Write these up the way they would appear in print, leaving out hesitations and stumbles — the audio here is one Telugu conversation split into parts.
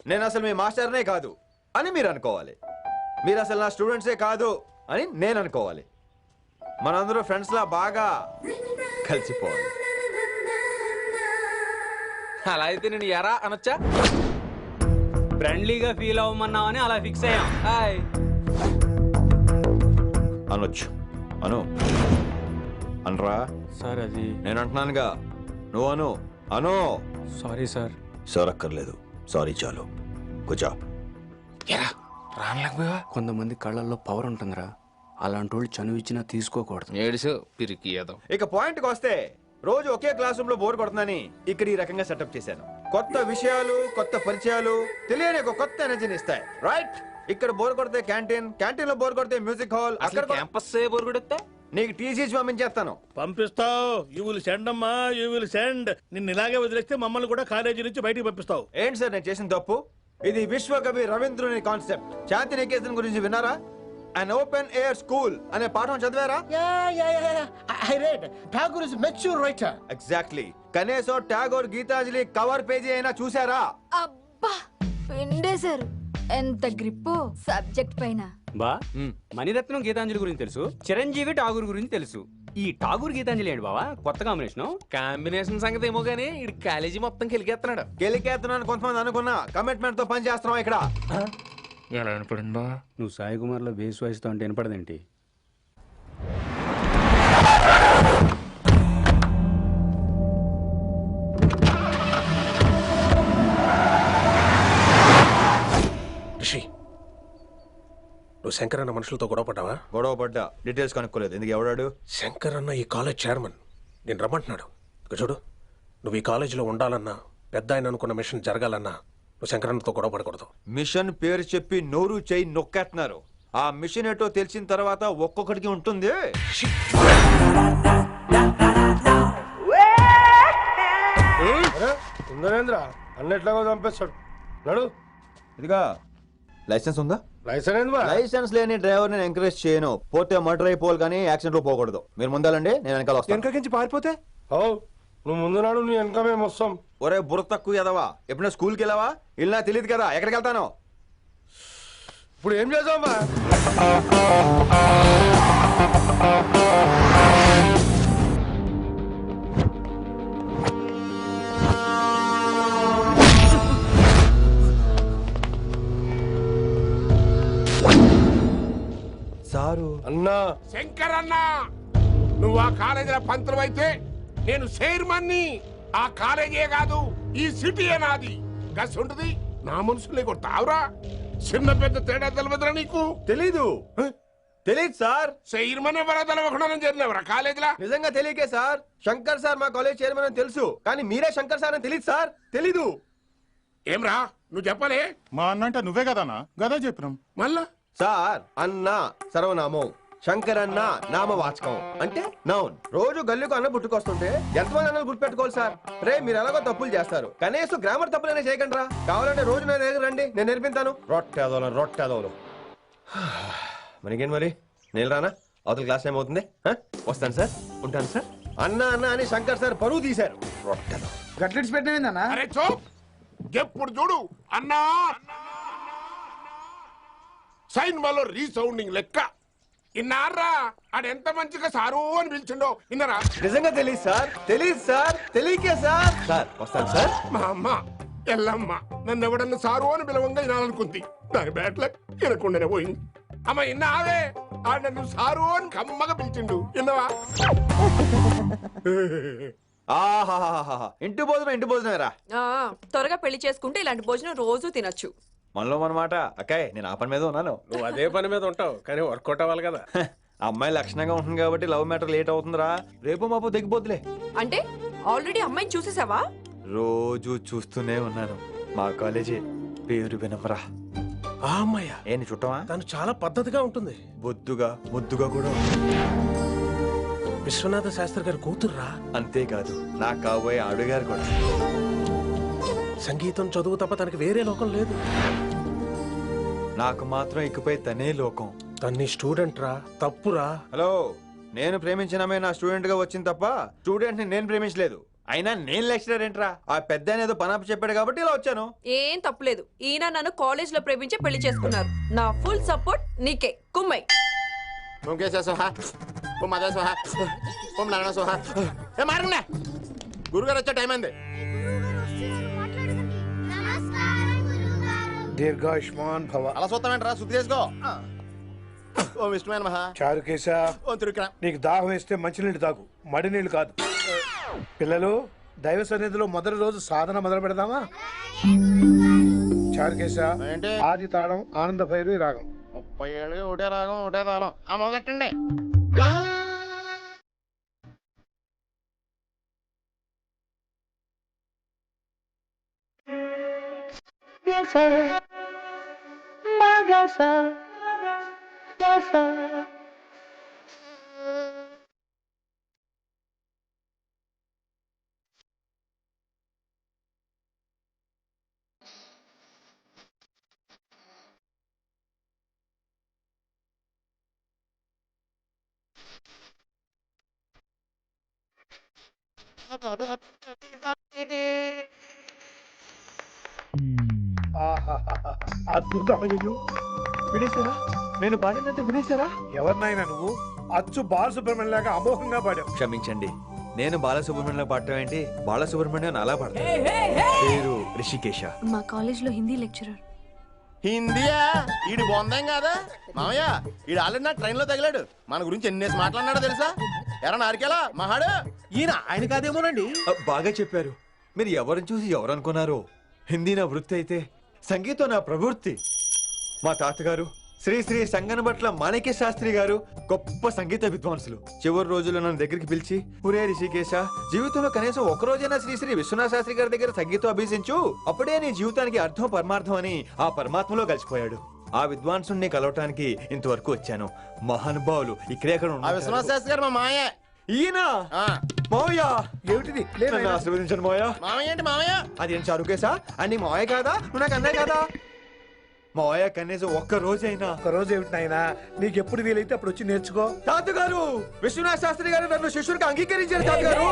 నేను అసలు మీ మాస్టర్నే కాదు అని మీరు అనుకోవాలి. మీరు అసలు నా స్టూడెంట్సే కాదు అని నేను అనుకోవాలి. మనందరూ ఫ్రెండ్స్ లా బాగా కలిసిపోవాలి. అలా అయితే నేను ఎరా అనొచ్చా? ఫ్రెండ్లీగా ఫీల్ అవ్వమన్నావని అలా ఫిక్స్ అయ్యాం. హాయ్ అనొచ్చు. అను అనరా సార్ అది నేను అంటున్నానుగా, నువ్వు అను. అను. Sorry sir. సార్ అక్కర్లేదు, సారీ చాలు. కూర్చో. రానలేకపోయావా? కొంతమంది కళ్ళల్లో పవర్ ఉంటుందిరా, అలాంటి వాళ్ళు చనువు ఇచ్చినా తీసుకోకూడదు. ఏడుసు పిరికి ఏదో. ఇక పాయింట్కి వస్తే, రోజు ఒకే క్లాస్ రూమ్ లో బోర్ కొడుతుందని ఇక్కడ ఈ రకంగా సెటప్ చేశాను. కొత్త విషయాలు, కొత్త పరిచయాలు, తెలియని ఒక కొత్త ఎనర్జీని ఇస్తాయి. రైట్? ఇక్కడ బోర్ కొడితే క్యాంటీన్, క్యాంటీన్ లో బోర్ కొడితే మ్యూజిక్ హాల్, అక్కడ క్యాంపస్ బోర్ కొడితే నీకు టీసీ పంపించేస్తాను. పంపిస్తావు. యూ విల్ సెండ్ అమ్మా, యూ విల్ సెండ్. నిన్ను ఇలాగే వదిలేస్తే మమ్మల్ని కూడా కాలేజీ నుంచి బయటికి పంపిస్తావు. ఏంటి సార్ నేను చేసిన తప్పు? ఇది విశ్వకవి రవీంద్రుని కాన్సెప్ట్. శాంతి నికేతన్ గురించి విన్నారా? అన్ ఓపెన్ ఎయిర్ స్కూల్ అనే పాఠం చదివారా? I read. Tagore is a mature writer. Exactly. కనీసం టాగోర్ గీతాంజలి కవర్ పేజీ అయినా చూసారా? అబ్బా పిండేశారు. ఎంత గ్రిప్పో సబ్జెక్ట్ పైన. బా మణిరత్నం గీతాంజలి గురించి తెలుసు, చిరంజీవి ఠాగూర్ గురించి తెలుసు. ఈ ఠాగూర్ గీతాంజలి ఏంటి బావా కొత్త కాంబినేషన్ సంగతి ఏమో గానీ ఇడు కాలేజీ మొత్తం కెలికేస్తున్నాడు. గెలికేస్తున్నాను కొంతమంది అనుకున్నా, కమిట్మెంట్ తో పని చేస్తున్నాం ఇక్కడ. ఎలా వినపడిందా? నువ్వు సాయి కుమార్ లో బేస్ వాయిస్తో అంటే వినపడదేంటి? రిషి, నువ్వు శంకర్ అన్న మనుషులతో గొడవ పడ్డావా? గొడవ పడ్డా, డీటెయిల్స్ కనుక్కోలేదు. ఎందుకు? ఎవడాడు? శంకర్ అన్న ఈ కాలేజ్ చైర్మన్. నేను రమ్మంటున్నాడు. ఇక చూడు, నువ్వు ఈ కాలేజీలో ఉండాలన్నా, పెద్ద ఆయన అనుకున్న మిషన్ జరగాలన్నా నువ్వు శంకరన్నతో గొడవ పడకూడదు. మిషన్ పేరు చెప్పి నోరు చేయి నొక్కేస్తున్నారు. ఆ మిషన్ ఏటో తెలిసిన తర్వాత ఒక్కొక్కడికి ఉంటుంది. ఉందనేంద్ర అన్నెట్లాగో చంపేస్తాడు. నడు. ఇదిగా లైసెన్స్ ఉందా? లైసెన్స్ లేని డ్రైవర్ నేను ఎంకరేజ్ చేయను. పోతే మర్డర్ అయిపోవాలి కానీ యాక్సిడెంట్ లో పోకూడదు. మీరు ముందాలండి, నేను వెనకాల వస్తాను. వెనకకించి పారిపోతే నువ్వు ముందు నాడు నీ వెనక మేము వస్తాం. ఒరే బుర్ర తక్కువ ఎదవా, ఎప్పుడైనా స్కూల్కి వెళ్ళావా? వెళ్ళినా తెలియదు కదా ఎక్కడికి వెళ్తాను. ఇప్పుడు ఏం చేద్దామా? సారు అన్నా, శంకర్ అన్నా, నువ్వు ఆ కాలేజీలో పంతులు అయితే నేను చైర్మన్ని. ఆ కాలేజీ కాదు, ఈ సిటీయే నాది. గస్ ఉంటుంది నా మనుషుల్ని కొట్టావురా. చిన్న పెద్ద తేడా తెలియదురా నీకు? తెలీదు. తెలీదు సార్. చైర్మన్ ఎవరో తెలవకుండా చేరినవరా కాలేజీలో? నిజంగా తెలియకే సార్. శంకర్ సార్ మా కాలేజ్ చైర్మన్ అని తెలుసు, కానీ మీరే శంకర్ సార్ అని తెలియదు సార్. తెలీదు. ఏమ్రా నువ్వు చెప్పలే? మా అన్నంటే నువ్వే కదనా? గదా చెప్పినాం. మళ్ళా సార్ అన్న సర్వనామం, శంకర్ అన్న నామవాచకం అంటే నౌన్. రోజు గల్లీకు అన్న పుట్టుకొస్తుంటే ఎంతమంది అన్నలు గుర్తుపెట్టుకోవాలి సార్? రే మీరు ఎలాగో తప్పులు చేస్తారు, కనీసం గ్రామర్ తప్పులైనా చేయకండి రా. కావాలంటే రోజు నా దగ్గర రండి, నేను నేర్పిస్తాను. రొట్టెదోలు మనకేంటి మరి? నేను రానా? అవతల క్లాస్ టైం అవుతుంది. వస్తాను సార్, ఉంటాను సార్. అన్న అన్న అని శంకర్ సార్ పరువు తీశారు. రొట్టెదో గట్లెట్స్ పెట్టినా? అరే చో, ఎప్పుడు చూడు అన్నా సైన్ malo రీసౌండింగ్ లెక్క. ఇన్నారా ఆడెంత మంచిగా సారు అని పిలిచిండో ఇన్నరా? నిజంగా తెలియదు సార్. తెలియదు సార్. తెలియకే సార్. సార్ వస్తాను సార్. మా అమ్మ ఎల్లమ్మ నన్ను ఎవడన్నా సారు అని పిలవంగా వినాలనుకుంది. దాని బ్యాట్లక్ వినకుండానే పోయింది. అమ్మ ఇన్నావే, ఆడ నన్ను సారు అని కమ్మగా పిలిచిండు. విన్నవా? ఆహాహాహా, ఇంటి భోజనం రా. త్వరగా పెళ్లి చేసుకుంటే ఇలాంటి భోజనం రోజు తినొచ్చు. మనలో మనమాట. అక్కాయ్ నేను ఆ పని మీద ఉన్నాను. నువ్వు అదే పని మీద ఉంటావు, కానీ వర్కౌట్ అవ్వాలి కదా. అమ్మాయి లక్షణంగా ఉంటుంది కాబట్టి లవ్ మ్యాటర్ లేట్ అవుతుందిరా. రేపు మాపు దిగిపోతులే. అంటే ఆల్రెడీ అమ్మాయిని చూసేసావా? రోజు చూస్తూనే ఉన్నాను. మా కాలేజీ పేరు వినమరా. ఆ అమ్మాయ ఏంటి చుట్టమా? తను చాలా పద్ధతిగా ఉంటుంది. బొద్దుగా ముద్దుగా కూడా. విశ్వనాథ శాస్త్రి గారి కూతుర్రా. అంతేకాదు నా కాబోయే ఆడుగారు కూడా. సంగీతం చదువు తప్ప తనకి వేరే లోకం లేదు. నాకు మాత్రం ఇకపై తనే లోకం. తన్ని స్టూడెంట్ రా, తప్పురా. హలో, నేను ప్రేమించిన అమ్మాయి నా స్టూడెంట్ గా వచ్చింది తప్ప స్టూడెంట్ ని నేను ప్రేమించలేదు. అయినా నేను లెక్చరర్ ఏంట్రా ఆ పెద్ద ఏదో పనాపు చెప్పాడు కాబట్టి ఇలా వచ్చాను. ఏం తప్పులేదు. ఈయన నన్ను కాలేజ్ లో ప్రేమించి పెళ్లి చేసుకున్నారు. నా ఫుల్ సపోర్ట్ నీకే. కుమ్మై. ఓం కేశవ సోహా, ఓం మాధవ సోహా, ఓం నారాయణ సోహా. ఏ మారండి, గురుగారు వచ్చే టైం అయింది. దీర్ఘాయుష్మాన్ భవ. అలా చూస్తామంటారా, శుద్ధి చేసుకో. ఓం విష్ణుమైన మహా. చారుకేశ, ఓం తిరుక్రా. నీకు దాహం వేస్తే మంచినీళ్ళు తాగు, మడి నీళ్ళు కాదు. పిల్లలు, దైవ సన్నిధిలో మొదటి రోజు సాధన మొదలు పెడదామా? చారుకేశ, ఏంటి? ఆది తాళం ఆనంద భైరవి రాగం. 37 ఒకటే రాగం ఒకటే తాళం. ఆ మొదటండి. అద్భుతమయ్యో, వినేశారా? నేను పాడినంత వినేశారా? ఎవరినైనా నువ్వు అచ్చు బాలసుబ్రహ్మణ్యం లాగా అమోఘంగా పాడావు. క్షమించండి, నేను బాలసుబ్రహ్మణ్యం పాడటం ఏంటి, బాలసుబ్రహ్మణ్యం అలా పాడతాను. పేరు రిషికేశ. మా కాలేజ్ లో హిందీ లెక్చరర్. హిందీయా? ఈడు బొందేం కాదా మామయ్య? ఈడు ఆల్రెడీ నా ట్రైన్ లో తగిలాడు. మన గురించి ఎన్నేసి మాట్లాడినాడో తెలుసా? ఎరా నారికేలా మహాడు, ఈయన ఆయన కాదేమోనండి. బాగా చెప్పారు. మీరు ఎవరిని చూసి ఎవరు అనుకున్నారు? హిందీ నా వృత్తి అయితే సంగీతం నా ప్రవృత్తి. మా తాతగారు శ్రీ శ్రీ సంగనబట్ల మాణిక్య శాస్త్రి గారు గొప్ప సంగీత విద్వాంసులు. చివరి రోజుల్లో నన్ను దగ్గరికి పిలిచి, ఒరే రిషికేశ, జీవితంలో కనీసం ఒక రోజైనా శ్రీ శ్రీ విశ్వనాథ శాస్త్రి గారి దగ్గర సంగీతం అభ్యసించు, అప్పుడే నీ జీవితానికి అర్థం పరమార్థం అని ఆ పరమాత్మలో కలిసిపోయాడు. ఆ విద్వాంసుని కలవటానికి ఇంతవరకు వచ్చాను. మహానుభావులు ఇక్కడే అక్కడ ఆ విశ్వనాథ శాస్త్రి గారు మా మామయ్య. ఈయన మావయ్య. ఏమిటిది? నన్ను ఆశీర్వదించండి మావయ్య. మామయ్య ఏంటి మామయ్య? అదేం చారుకేశా? అని మావయ్య కాదా? నువ్వు నాకు అన్నాయి కదా. మావయ్య కనీసం ఒక్క రోజైనా. ఒక రోజు ఏమిటి నాయనా, నీకు ఎప్పుడు వీలైతే అప్పుడు వచ్చి నేర్చుకో. తాతగారు, విశ్వనాథ శాస్త్రి గారు నన్ను శిష్యుడికి అంగీకరించారు. తాతగారు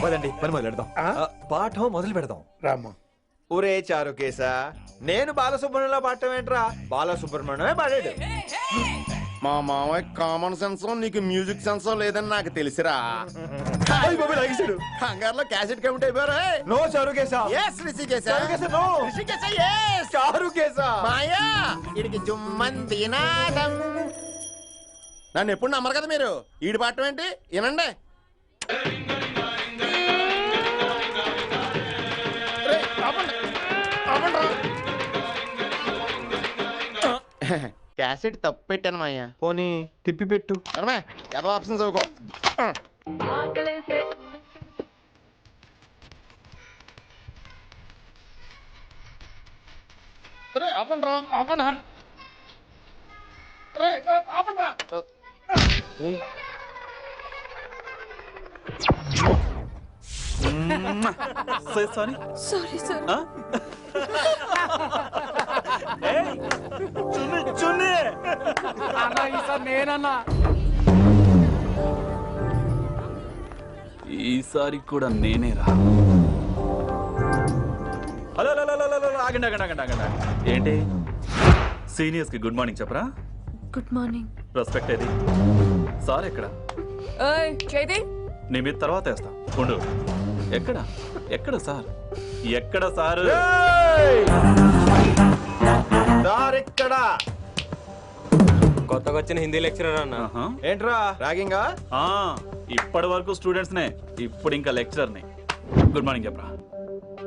పదండి, పని మొదలు పెడదాం. పాఠం మొదలు పెడదాం. రామ్మా. ఒరే చారుకేశా, నేను బాలసుబ్రహ్మణ్యంలో పాడటం ఏంట్రా? బాలసుబ్రహ్మణ్యమే పాడాడు. మా మామయ్య కామన్ సెన్స్, నీకు మ్యూజిక్ సెన్స్ లేదని నాకు తెలిసిరా. హంగార్లో క్యాసెట్ కమిట్ అయిపోయారు. నో చారుకేశా. yes రిషికేశ. చారుకేశా, no. రిషికేశ, yes. చారుకేశా. మాయా, ఈడికి జుమ్మంది నాదం. నన్ను ఎప్పుడు నమ్మరు కదా మీరు. ఈడి పాడటం ఏంటి వినండి. రేయ్, ఆపండి, ఆపండి రా. క్యాసెట్ తప్పు పెట్టాను మాయ్యా. పోనీ తిప్పి పెట్టు. ఏదో ఆప్షన్ చదువుకో. Sorry sir. నేనన్నా ఈసారి కూడా నేనేరా. హలో ఆగండి ఆగండి ఆగండి ఆగండి. ఏంటి సీనియర్స్ కి గుడ్ మార్నింగ్ చెప్పరా? Good morning. రెస్పెక్ట్ ఏది? సార్ ఎక్కడ? చేతి నీ మీద తర్వాత వేస్తా ఉండు. ఎక్కడ ఎక్కడ సార్? ఎక్కడ సార్? ఇక్కడ కొత్తగా వచ్చిన హిందీ లెక్చరర్ అన్న. ఏంట్రా ర్యాగింగా? ఇప్పటి వరకు స్టూడెంట్స్ నే, ఇప్పుడు ఇంకా లెక్చరర్ ని. గుడ్ మార్నింగ్ చెప్పరా.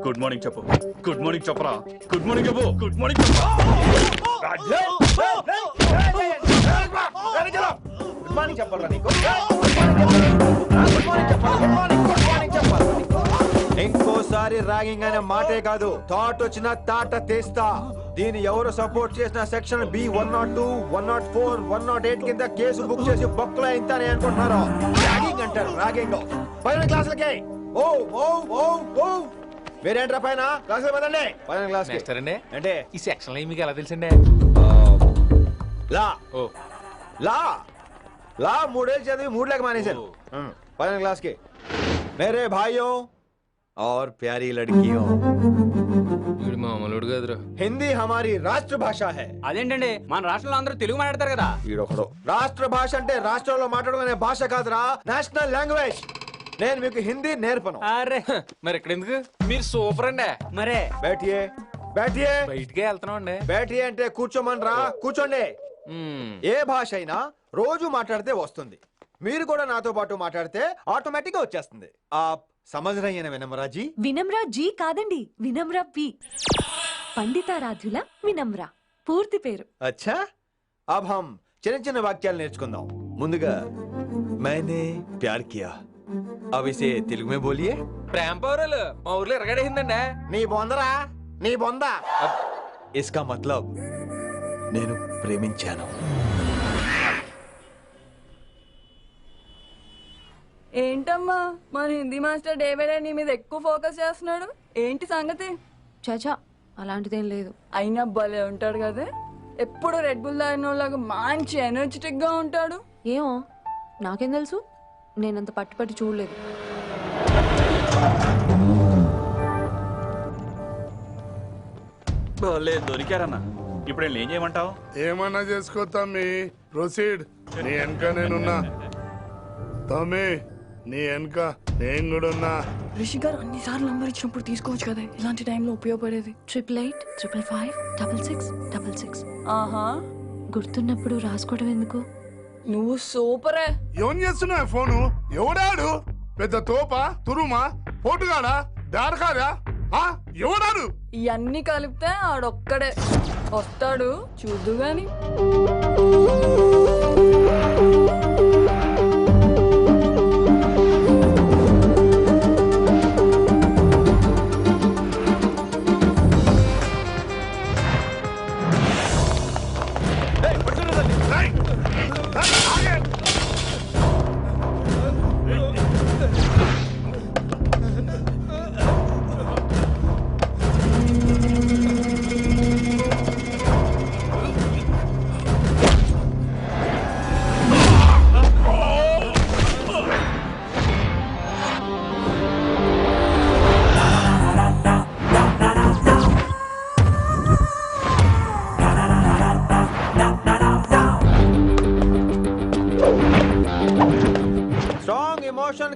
గుడ్ మార్నింగ్ చెప్పు. గుడ్ మార్నింగ్ చెప్పరా. గుడ్ మార్నింగ్ చెప్పు. గుడ్ మార్నింగ్ చెప్పు. గుడ్ మార్నింగ్ చెప్పాలా నీకు? ఇంకోసారి ర్యాగింగ్ అనే మాటే కాదు, థాట్ వచ్చిన తాట తీస్తా. దీన్ని ఎవరు సపోర్ట్ చేసిన సెక్షన్ బి 102, 104, 108 కింద కేసు బుక్ చేసి బొక్కలో ఇంతానే అనుకుంటున్నారు. ర్యాగింగ్ అంటారు, ర్యాగింగ్. పైన క్లాసులకి ఓ ఓ ఓ ఓ వేరేంట్రా పైన క్లాసులు పదండి. పైన క్లాస్ అండి అంటే ఈ సెక్షన్ మీకు ఎలా తెలిసిండే? లా లా లా 3 ఏళ్ళు చదివి 3 లేక మానేశాను. పైన క్లాస్ కి. మేరే భాइयों, और प्यारी लड़कियों, వీడు మామూలుడు కదురా. हिंदी हमारी राष्ट्र भाषा है. అదేంటండి మన రాష్ట్రంలో అందరూ తెలుగు మాట్లాడతారు కదా. ఈడొకడు రాష్ట్ర భాష అంటే రాష్ట్రంలో మాట్లాడుకునే భాష కాదురా, నేషనల్ లాంగ్వేజ్. నేను మీకు హిందీ నేర్పను. అరే మరి ఇక్కడ ఎందుకు? మీరు సూపర్ అండి. మరే బేటియే బేటియే బయటికే వెళ్తున్నాం అండి. బేటియే అంటే కూర్చోమనరా, కూర్చోండి. ఏ భాష అయినా రోజు మాట్లాడితే వస్తుంది. మీరు కూడా నాతో పాటు మాట్లాడితే ఆటోమేటిక్ గా వచ్చేస్తుంది. ఆప్ సమझ रही हैं विनम्रा जी? వినమ్రా జీ కాదండి, వినమ్రా పి. పండితారాధ్యుల వినమ్రా పూర్తి పేరు. अच्छा अब हम చిన్న చిన్న వాక్యాలు నేర్చుకుందాం. ముందుగా मैंने प्यार किया. अब इसे తెలుగు में बोलिए. ప్రేమ పౌరాలు మా ఊర్లో ఎరగడేసిందండి. నీ బొందరా, నీ బొంద. इसका मतलब నేను ప్రేమించాను. ఏంటమ్మా మన హిందీ మాస్టర్ డేవిడ్ నీ మీద ఎక్కువ ఫోకస్ చేస్తున్నాడు, ఏంటి సంగతి? చాచా అలాంటిదేం లేదు. అయినా భలే ఉంటాడు కదా, ఎప్పుడు రెడ్ బుల్ తాగినోళ్ళగా మంచి ఎనర్జెటిక్ గా ఉంటాడు. ఏమో నాకేం తెలుసు, నేనంత పట్టుపట్టి చూడలేదు. దొరికారన్నా. ఇప్పుడు ఏం చేయమంటావు? ఏమన్నా చేసుకో తమ్మి, ప్రొసీడ్. నీ వెనక నేనున్నా తమ్మి, నీ వెనక నేను కూడా ఉన్నా. రిషి గారు అన్నిసార్లు నంబర్ ఇచ్చినప్పుడు తీసుకోవచ్చు కదా, ఇలాంటి టైంలో ఉపయోగపడేది. 8885556666. ఆహా, గుర్తున్నప్పుడు రాసుకోవడం ఎందుకు? నువ్వు సూపరే. ఏం చేస్తున్నావు ఫోను? ఎవడాడు? పెద్ద తోప, తురుమా, పోటుగాడా, దారకారా? ఎవడాడు? ఇవన్నీ కలిపితే ఆడొక్కడే వస్తాడు, చూద్దు గాని.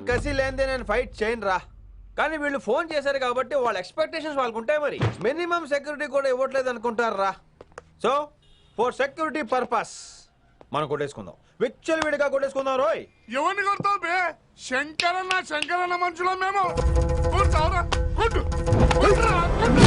కసి లేనిదే నేను ఫైట్ చేయను రా. కానీ వీళ్ళు ఫోన్ చేశారు కాబట్టి వాళ్ళ ఎక్స్పెక్టేషన్స్ వాళ్ళకు ఉంటాయి. మరి మినిమం సెక్యూరిటీ కూడా ఇవ్వట్లేదు అనుకుంటారు రా. సో ఫర్ సెక్యూరిటీ పర్పస్ మనం కొట్టేసుకుందాం, విచ్చలు విడిగా కొట్టేసుకుందాం. రోయ్ ఎవరిని కొడతావు బే? శంకరన్న మనుషులం మేము. కొడతావురా, కొట్టు, కొట్టురా, కొట్టు.